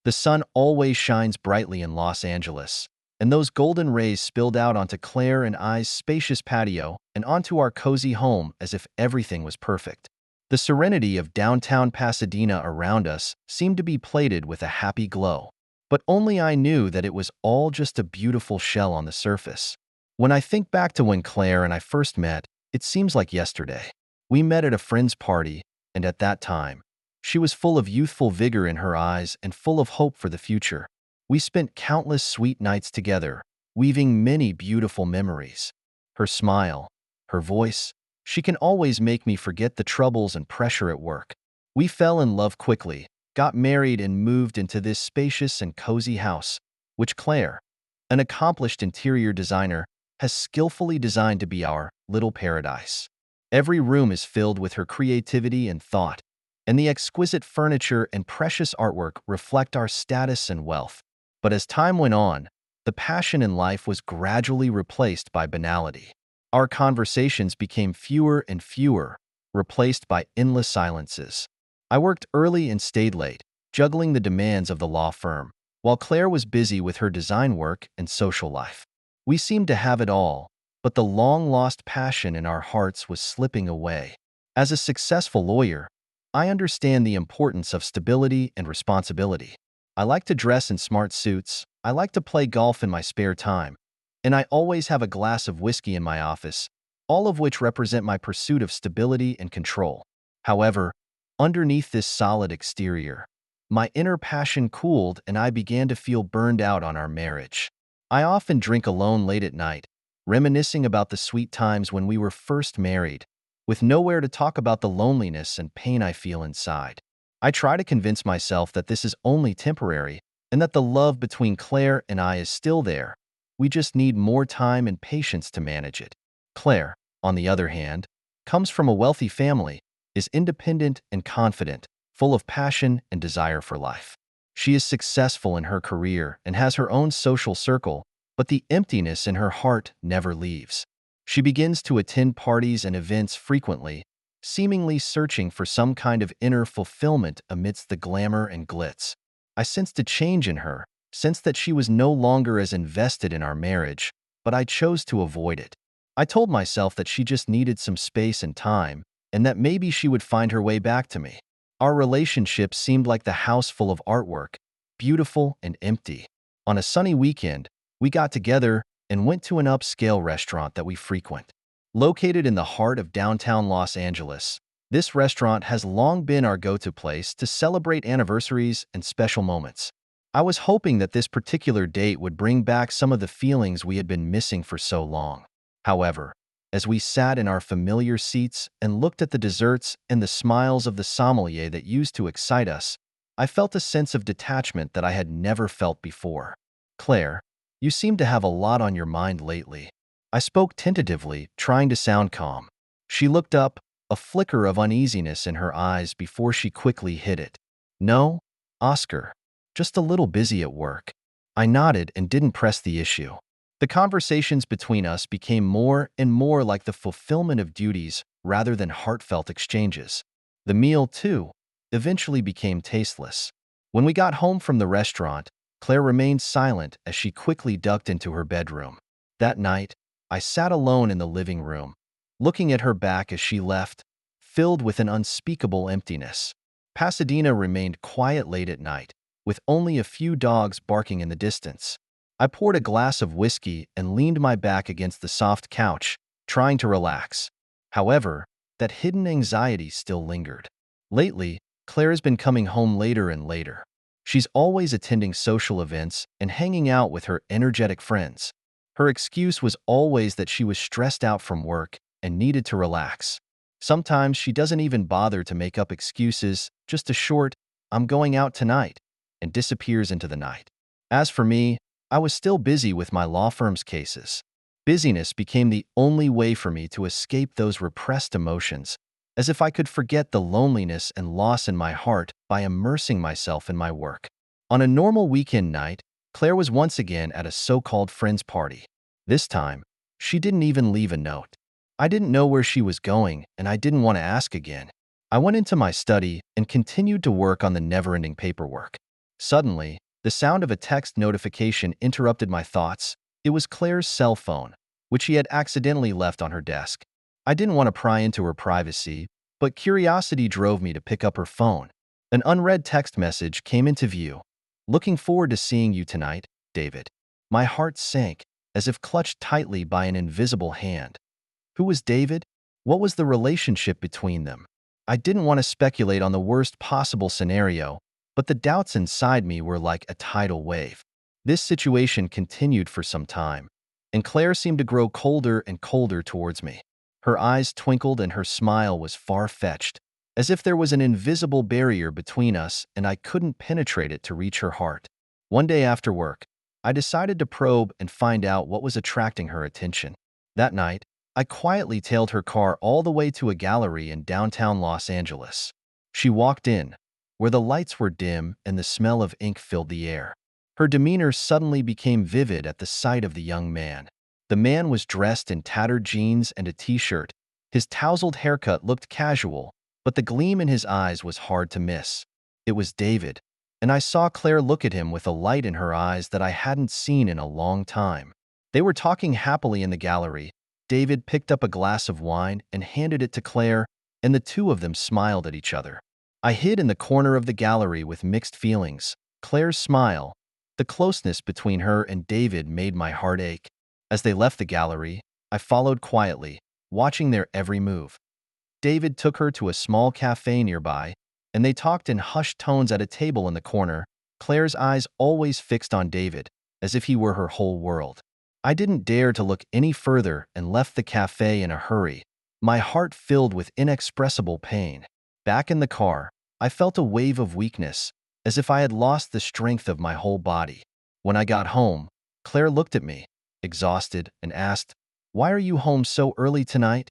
The sun always shines brightly in Los Angeles, and those golden rays spilled out onto Claire and I's spacious patio and onto our cozy home as if everything was perfect. The serenity of downtown Pasadena around us seemed to be plated with a happy glow, but only I knew that it was all just a beautiful shell on the surface. When I think back to when Claire and I first met, it seems like yesterday. We met at a friend's party, and at that time, she was full of youthful vigor in her eyes and full of hope for the future. We spent countless sweet nights together, weaving many beautiful memories. Her smile, her voice, she can always make me forget the troubles and pressure at work. We fell in love quickly, got married, and moved into this spacious and cozy house, which Claire, an accomplished interior designer, has skillfully designed to be our little paradise. Every room is filled with her creativity and thought, and the exquisite furniture and precious artwork reflect our status and wealth. But as time went on, the passion in life was gradually replaced by banality. Our conversations became fewer and fewer, replaced by endless silences. I worked early and stayed late, juggling the demands of the law firm, while Claire was busy with her design work and social life. We seemed to have it all, but the long-lost passion in our hearts was slipping away. As a successful lawyer, I understand the importance of stability and responsibility. I like to dress in smart suits, I like to play golf in my spare time, and I always have a glass of whiskey in my office, all of which represent my pursuit of stability and control. However, underneath this solid exterior, my inner passion cooled and I began to feel burned out on our marriage. I often drink alone late at night, reminiscing about the sweet times when we were first married, with nowhere to talk about the loneliness and pain I feel inside. I try to convince myself that this is only temporary and that the love between Claire and I is still there. We just need more time and patience to manage it. Claire, on the other hand, comes from a wealthy family, is independent and confident, full of passion and desire for life. She is successful in her career and has her own social circle, but the emptiness in her heart never leaves. She begins to attend parties and events frequently, seemingly searching for some kind of inner fulfillment amidst the glamour and glitz. I sensed a change in her, sensed that she was no longer as invested in our marriage, but I chose to avoid it. I told myself that she just needed some space and time, and that maybe she would find her way back to me. Our relationship seemed like the house full of artwork, beautiful and empty. On a sunny weekend, we got together and went to an upscale restaurant that we frequent. Located in the heart of downtown Los Angeles, this restaurant has long been our go-to place to celebrate anniversaries and special moments. I was hoping that this particular date would bring back some of the feelings we had been missing for so long. However, as we sat in our familiar seats and looked at the desserts and the smiles of the sommelier that used to excite us, I felt a sense of detachment that I had never felt before. Claire, you seem to have a lot on your mind lately. I spoke tentatively, trying to sound calm. She looked up, a flicker of uneasiness in her eyes before she quickly hid it. No, Oscar, just a little busy at work. I nodded and didn't press the issue. The conversations between us became more and more like the fulfillment of duties rather than heartfelt exchanges. The meal, too, eventually became tasteless. When we got home from the restaurant, Claire remained silent as she quickly ducked into her bedroom. That night, I sat alone in the living room, looking at her back as she left, filled with an unspeakable emptiness. Pasadena remained quiet late at night, with only a few dogs barking in the distance. I poured a glass of whiskey and leaned my back against the soft couch, trying to relax. However, that hidden anxiety still lingered. Lately, Claire has been coming home later and later. She's always attending social events and hanging out with her energetic friends. Her excuse was always that she was stressed out from work and needed to relax. Sometimes she doesn't even bother to make up excuses, just a short, "I'm going out tonight," and disappears into the night. As for me, I was still busy with my law firm's cases. Busyness became the only way for me to escape those repressed emotions, as if I could forget the loneliness and loss in my heart by immersing myself in my work. On a normal weekend night, Claire was once again at a so-called friend's party. This time, she didn't even leave a note. I didn't know where she was going, and I didn't want to ask again. I went into my study and continued to work on the never-ending paperwork. Suddenly, the sound of a text notification interrupted my thoughts. It was Claire's cell phone, which she had accidentally left on her desk. I didn't want to pry into her privacy, but curiosity drove me to pick up her phone. An unread text message came into view. "Looking forward to seeing you tonight, David." My heart sank, as if clutched tightly by an invisible hand. Who was David? What was the relationship between them? I didn't want to speculate on the worst possible scenario, but the doubts inside me were like a tidal wave. This situation continued for some time, and Claire seemed to grow colder and colder towards me. Her eyes twinkled and her smile was far-fetched, as if there was an invisible barrier between us and I couldn't penetrate it to reach her heart. One day after work, I decided to probe and find out what was attracting her attention. That night, I quietly tailed her car all the way to a gallery in downtown Los Angeles. She walked in, where the lights were dim and the smell of ink filled the air. Her demeanor suddenly became vivid at the sight of the young man. The man was dressed in tattered jeans and a t-shirt. His tousled haircut looked casual, but the gleam in his eyes was hard to miss. It was David, and I saw Claire look at him with a light in her eyes that I hadn't seen in a long time. They were talking happily in the gallery. David picked up a glass of wine and handed it to Claire, and the two of them smiled at each other. I hid in the corner of the gallery with mixed feelings. Claire's smile, the closeness between her and David made my heart ache. As they left the gallery, I followed quietly, watching their every move. David took her to a small cafe nearby, and they talked in hushed tones at a table in the corner, Claire's eyes always fixed on David, as if he were her whole world. I didn't dare to look any further and left the cafe in a hurry, my heart filled with inexpressible pain. Back in the car, I felt a wave of weakness, as if I had lost the strength of my whole body. When I got home, Claire looked at me, exhausted, and asked, "Why are you home so early tonight?"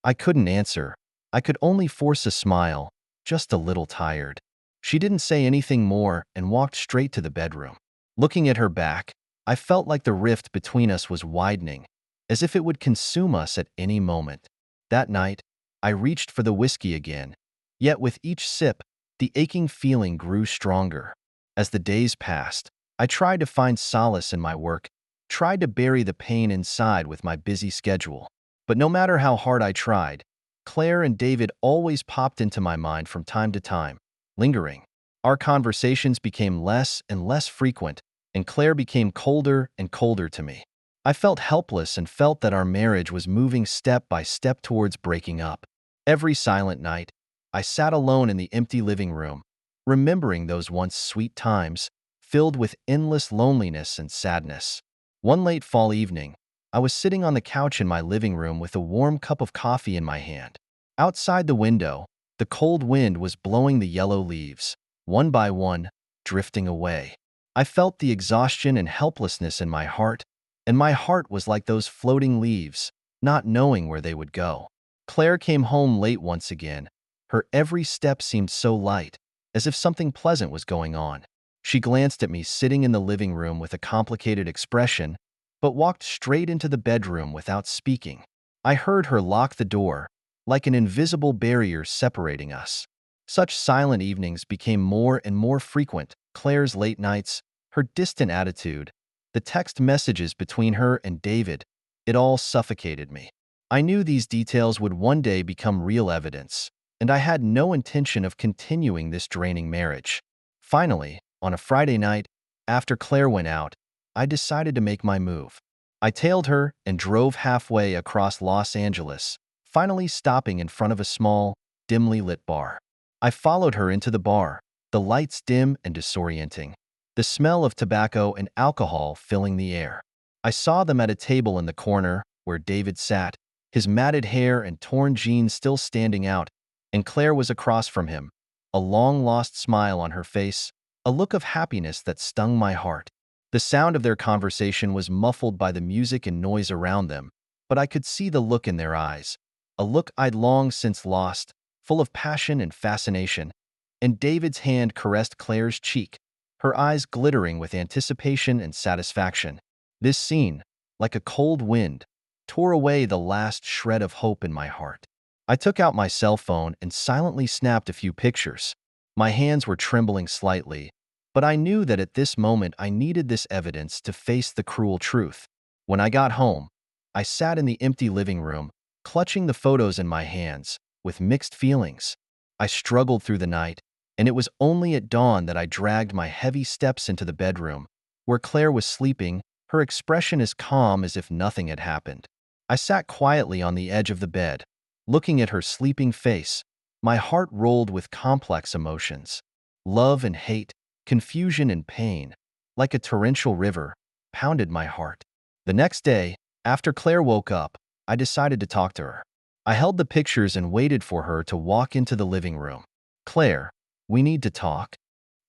I couldn't answer. I could only force a smile, just a little tired. She didn't say anything more and walked straight to the bedroom. Looking at her back, I felt like the rift between us was widening, as if it would consume us at any moment. That night, I reached for the whiskey again, yet with each sip, the aching feeling grew stronger. As the days passed, I tried to find solace in my work, tried to bury the pain inside with my busy schedule. But no matter how hard I tried, Claire and David always popped into my mind from time to time, lingering. Our conversations became less and less frequent, and Claire became colder and colder to me. I felt helpless and felt that our marriage was moving step by step towards breaking up. Every silent night, I sat alone in the empty living room, remembering those once sweet times, filled with endless loneliness and sadness. One late fall evening, I was sitting on the couch in my living room with a warm cup of coffee in my hand. Outside the window, the cold wind was blowing the yellow leaves, one by one, drifting away. I felt the exhaustion and helplessness in my heart, and my heart was like those floating leaves, not knowing where they would go. Claire came home late once again. Her every step seemed so light, as if something pleasant was going on. She glanced at me sitting in the living room with a complicated expression, but walked straight into the bedroom without speaking. I heard her lock the door, like an invisible barrier separating us. Such silent evenings became more and more frequent. Claire's late nights, her distant attitude, the text messages between her and David, it all suffocated me. I knew these details would one day become real evidence, and I had no intention of continuing this draining marriage. Finally, on a Friday night, after Claire went out, I decided to make my move. I tailed her and drove halfway across Los Angeles, finally stopping in front of a small, dimly lit bar. I followed her into the bar, the lights dim and disorienting, the smell of tobacco and alcohol filling the air. I saw them at a table in the corner where David sat, his matted hair and torn jeans still standing out, and Claire was across from him, a long-lost smile on her face, a look of happiness that stung my heart. The sound of their conversation was muffled by the music and noise around them, but I could see the look in their eyes, a look I'd long since lost, full of passion and fascination. And David's hand caressed Claire's cheek, her eyes glittering with anticipation and satisfaction. This scene, like a cold wind, tore away the last shred of hope in my heart. I took out my cell phone and silently snapped a few pictures. My hands were trembling slightly, But I knew that at this moment I needed this evidence to face the cruel truth. When I got home, I sat in the empty living room, clutching the photos in my hands, with mixed feelings. I struggled through the night, and it was only at dawn that I dragged my heavy steps into the bedroom, where Claire was sleeping, her expression as calm as if nothing had happened. I sat quietly on the edge of the bed, looking at her sleeping face. My heart rolled with complex emotions. Love and hate, confusion and pain, like a torrential river, pounded my heart. The next day, after Claire woke up, I decided to talk to her. I held the pictures and waited for her to walk into the living room. "Claire, we need to talk,"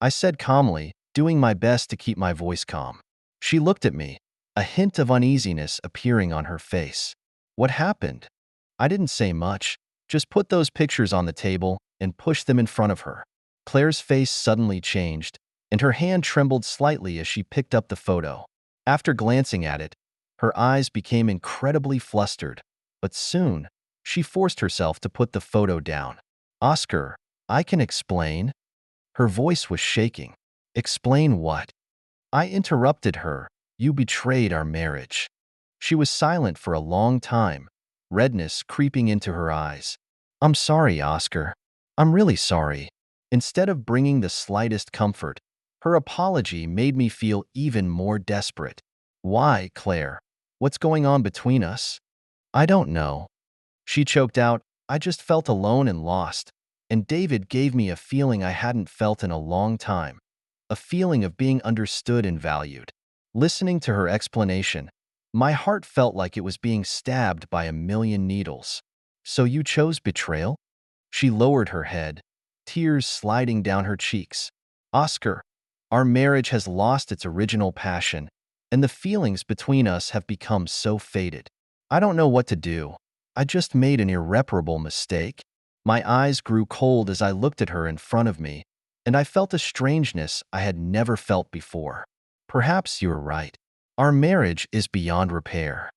I said calmly, doing my best to keep my voice calm. She looked at me, a hint of uneasiness appearing on her face. "What happened?" I didn't say much, just put those pictures on the table and pushed them in front of her. Claire's face suddenly changed, and her hand trembled slightly as she picked up the photo. After glancing at it, her eyes became incredibly flustered, but soon, she forced herself to put the photo down. "Oscar, I can explain." Her voice was shaking. "Explain what?" I interrupted her. "You betrayed our marriage." She was silent for a long time, redness creeping into her eyes. "I'm sorry, Oscar. I'm really sorry." Instead of bringing the slightest comfort, her apology made me feel even more desperate. "Why, Claire? What's going on between us?" "I don't know." She choked out. "I just felt alone and lost, and David gave me a feeling I hadn't felt in a long time, a feeling of being understood and valued." Listening to her explanation, my heart felt like it was being stabbed by a million needles. "So you chose betrayal?" She lowered her head, tears sliding down her cheeks. "Oscar, our marriage has lost its original passion, and the feelings between us have become so faded. I don't know what to do. I just made an irreparable mistake." My eyes grew cold as I looked at her in front of me, and I felt a strangeness I had never felt before. "Perhaps you're right. Our marriage is beyond repair."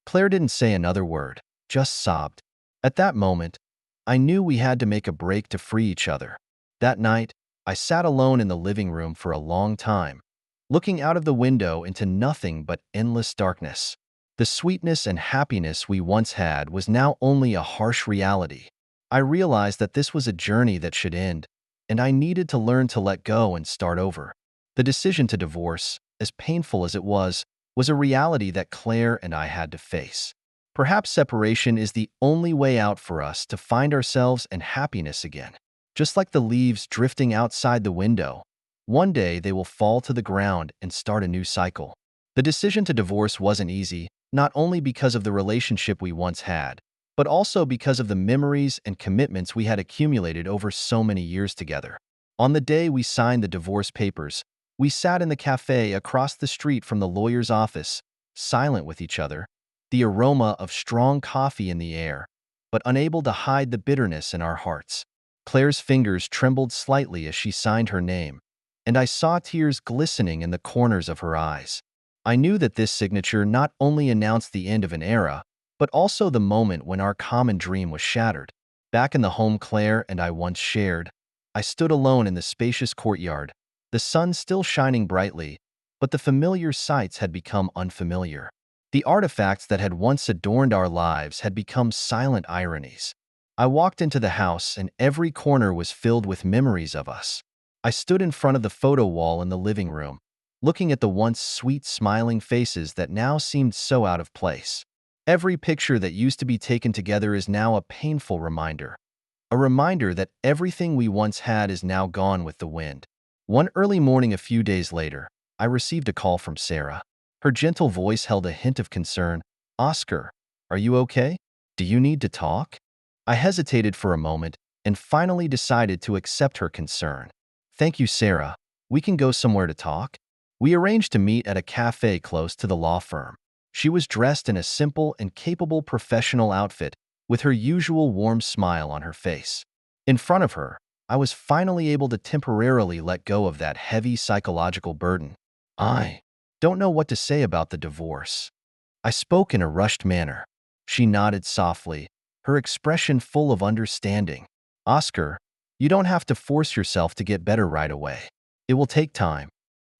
Claire didn't say another word, just sobbed. At that moment, I knew we had to make a break to free each other. That night, I sat alone in the living room for a long time, looking out of the window into nothing but endless darkness. The sweetness and happiness we once had was now only a harsh reality. I realized that this was a journey that should end, and I needed to learn to let go and start over. The decision to divorce, as painful as it was a reality that Claire and I had to face. Perhaps separation is the only way out for us to find ourselves and happiness again. Just like the leaves drifting outside the window, one day they will fall to the ground and start a new cycle. The decision to divorce wasn't easy, not only because of the relationship we once had, but also because of the memories and commitments we had accumulated over so many years together. On the day we signed the divorce papers, we sat in the cafe across the street from the lawyer's office, silent with each other, the aroma of strong coffee in the air, but unable to hide the bitterness in our hearts. Claire's fingers trembled slightly as she signed her name, and I saw tears glistening in the corners of her eyes. I knew that this signature not only announced the end of an era, but also the moment when our common dream was shattered. Back in the home Claire and I once shared, I stood alone in the spacious courtyard, the sun still shining brightly, but the familiar sights had become unfamiliar. The artifacts that had once adorned our lives had become silent ironies. I walked into the house and every corner was filled with memories of us. I stood in front of the photo wall in the living room, looking at the once sweet smiling faces that now seemed so out of place. Every picture that used to be taken together is now a painful reminder. A reminder that everything we once had is now gone with the wind. One early morning a few days later, I received a call from Sarah. Her gentle voice held a hint of concern. "Oscar, are you okay? Do you need to talk?" I hesitated for a moment and finally decided to accept her concern. "Thank you, Sarah. We can go somewhere to talk." We arranged to meet at a cafe close to the law firm. She was dressed in a simple and capable professional outfit, with her usual warm smile on her face. In front of her, I was finally able to temporarily let go of that heavy psychological burden. "I don't know what to say about the divorce." I spoke in a rushed manner. She nodded softly, her expression full of understanding. "Oscar, you don't have to force yourself to get better right away. It will take time.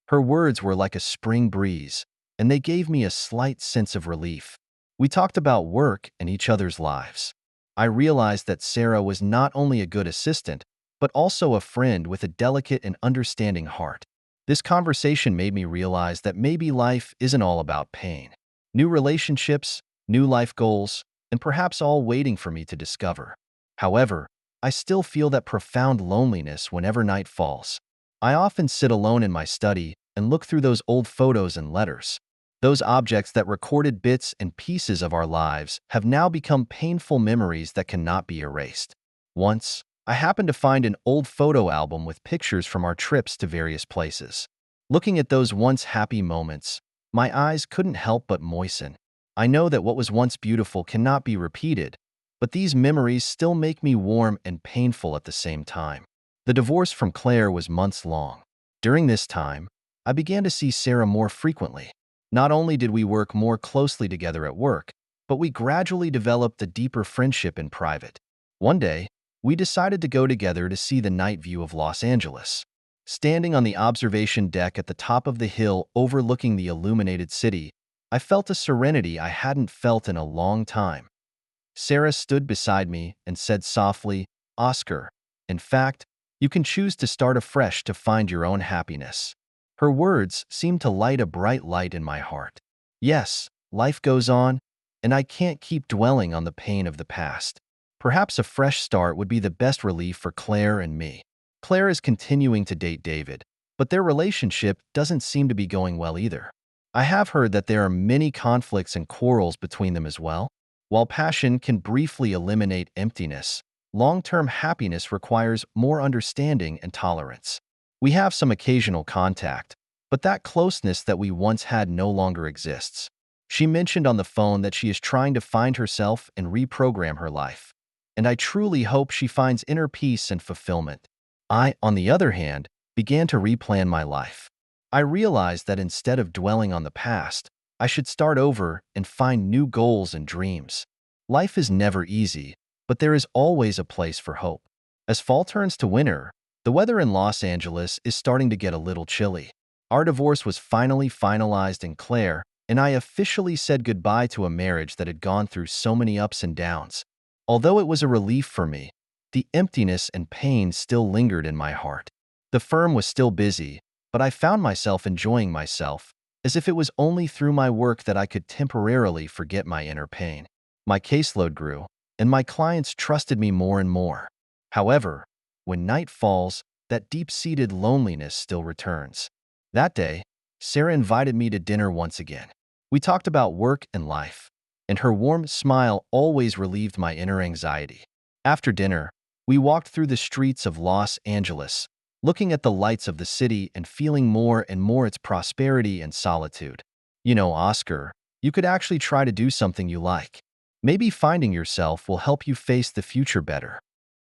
Her words were like a spring breeze, and they gave me a slight sense of relief. We talked about work and each other's lives. I realized that Sarah was not only a good assistant, but also a friend with a delicate and understanding heart. This conversation made me realize that maybe life isn't all about pain. New relationships, new life goals, and perhaps all waiting for me to discover. However, I still feel that profound loneliness whenever night falls. I often sit alone in my study and look through those old photos and letters. Those objects that recorded bits and pieces of our lives have now become painful memories that cannot be erased. Once, I happened to find an old photo album with pictures from our trips to various places. Looking at those once happy moments, my eyes couldn't help but moisten. I know that what was once beautiful cannot be repeated, but these memories still make me warm and painful at the same time. The divorce from Claire was months long. During this time, I began to see Sarah more frequently. Not only did we work more closely together at work, but we gradually developed a deeper friendship in private. One day, we decided to go together to see the night view of Los Angeles. Standing on the observation deck at the top of the hill overlooking the illuminated city, I felt a serenity I hadn't felt in a long time. Sarah stood beside me and said softly, "Oscar, in fact, you can choose to start afresh to find your own happiness." Her words seemed to light a bright light in my heart. Yes, life goes on, and I can't keep dwelling on the pain of the past. Perhaps a fresh start would be the best relief for Claire and me. Claire is continuing to date David, but their relationship doesn't seem to be going well either. I have heard that there are many conflicts and quarrels between them as well. While passion can briefly eliminate emptiness, long-term happiness requires more understanding and tolerance. We have some occasional contact, but that closeness that we once had no longer exists. She mentioned on the phone that she is trying to find herself and reprogram her life, and I truly hope she finds inner peace and fulfillment. I, on the other hand, began to replan my life. I realized that instead of dwelling on the past, I should start over and find new goals and dreams. Life is never easy, but there is always a place for hope. As fall turns to winter, the weather in Los Angeles is starting to get a little chilly. Our divorce was finally finalized in Claire, and I officially said goodbye to a marriage that had gone through so many ups and downs. Although it was a relief for me, the emptiness and pain still lingered in my heart. The firm was still busy, but I found myself enjoying myself, as if it was only through my work that I could temporarily forget my inner pain. My caseload grew, and my clients trusted me more and more. However, when night falls, that deep-seated loneliness still returns. That day, Sarah invited me to dinner once again. We talked about work and life, and her warm smile always relieved my inner anxiety. After dinner, we walked through the streets of Los Angeles, looking at the lights of the city and feeling more and more its prosperity and solitude. You know, Oscar, you could actually try to do something you like. Maybe finding yourself will help you face the future better,"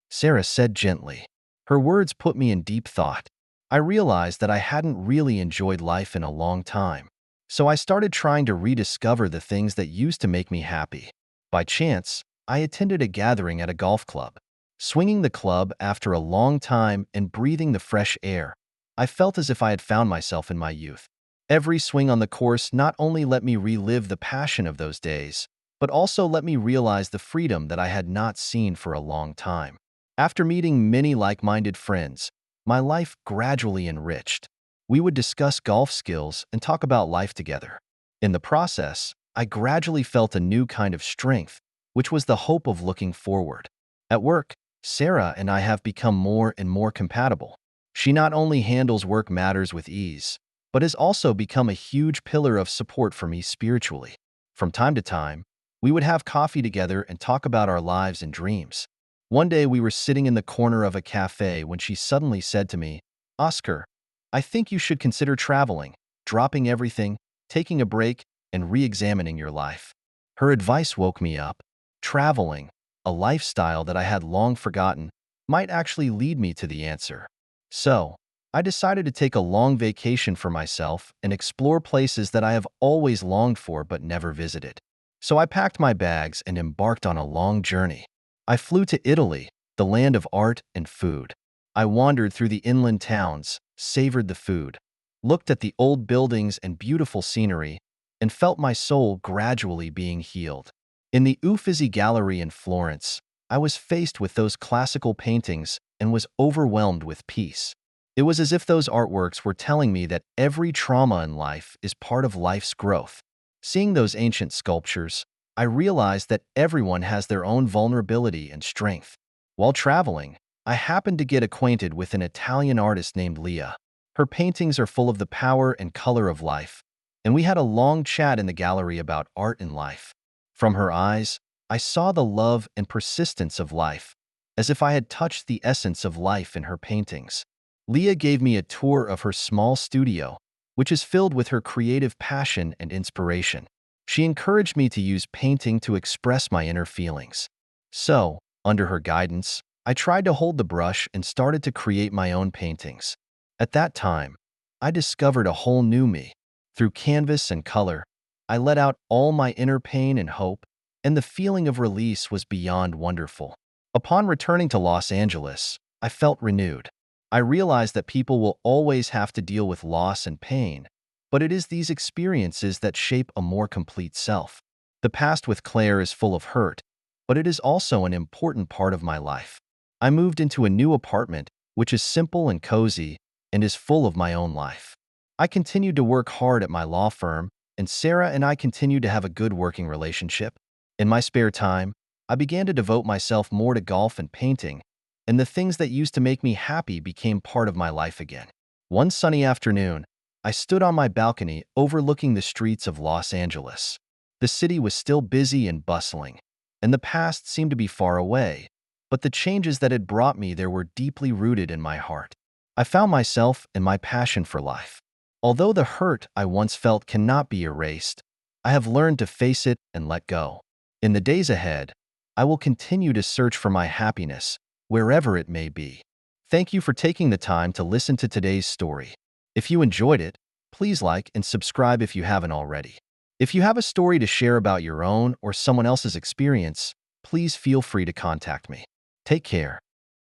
Sarah said gently. Her words put me in deep thought. I realized that I hadn't really enjoyed life in a long time, so I started trying to rediscover the things that used to make me happy. By chance, I attended a gathering at a golf club. Swinging the club after a long time and breathing the fresh air, I felt as if I had found myself in my youth. Every swing on the course not only let me relive the passion of those days, but also let me realize the freedom that I had not seen for a long time. After meeting many like-minded friends, my life gradually enriched. We would discuss golf skills and talk about life together. In the process, I gradually felt a new kind of strength, which was the hope of looking forward. At work, Sarah and I have become more and more compatible. She not only handles work matters with ease, but has also become a huge pillar of support for me spiritually. From time to time, we would have coffee together and talk about our lives and dreams. One day we were sitting in the corner of a cafe when she suddenly said to me, "Oscar, I think you should consider traveling, dropping everything, taking a break, and re-examining your life." Her advice woke me up. Traveling, a lifestyle that I had long forgotten, might actually lead me to the answer. So, I decided to take a long vacation for myself and explore places that I have always longed for but never visited. So I packed my bags and embarked on a long journey. I flew to Italy, the land of art and food. I wandered through the inland towns, savored the food, looked at the old buildings and beautiful scenery, and felt my soul gradually being healed. In the Uffizi Gallery in Florence, I was faced with those classical paintings and was overwhelmed with peace. It was as if those artworks were telling me that every trauma in life is part of life's growth. Seeing those ancient sculptures, I realized that everyone has their own vulnerability and strength. While traveling, I happened to get acquainted with an Italian artist named Leah. Her paintings are full of the power and color of life, and we had a long chat in the gallery about art and life. From her eyes, I saw the love and persistence of life, as if I had touched the essence of life in her paintings. Leah gave me a tour of her small studio, which is filled with her creative passion and inspiration. She encouraged me to use painting to express my inner feelings. So, under her guidance, I tried to hold the brush and started to create my own paintings. At that time, I discovered a whole new me. Through canvas and color, I let out all my inner pain and hope, and the feeling of release was beyond wonderful. Upon returning to Los Angeles, I felt renewed. I realized that people will always have to deal with loss and pain, but it is these experiences that shape a more complete self. The past with Claire is full of hurt, but it is also an important part of my life. I moved into a new apartment, which is simple and cozy, and is full of my own life. I continued to work hard at my law firm, and Sarah and I continued to have a good working relationship. In my spare time, I began to devote myself more to golf and painting, and the things that used to make me happy became part of my life again. One sunny afternoon, I stood on my balcony overlooking the streets of Los Angeles. The city was still busy and bustling, and the past seemed to be far away, but the changes that had brought me there were deeply rooted in my heart. I found myself and my passion for life. Although the hurt I once felt cannot be erased, I have learned to face it and let go. In the days ahead, I will continue to search for my happiness, wherever it may be. Thank you for taking the time to listen to today's story. If you enjoyed it, please like and subscribe if you haven't already. If you have a story to share about your own or someone else's experience, please feel free to contact me. Take care.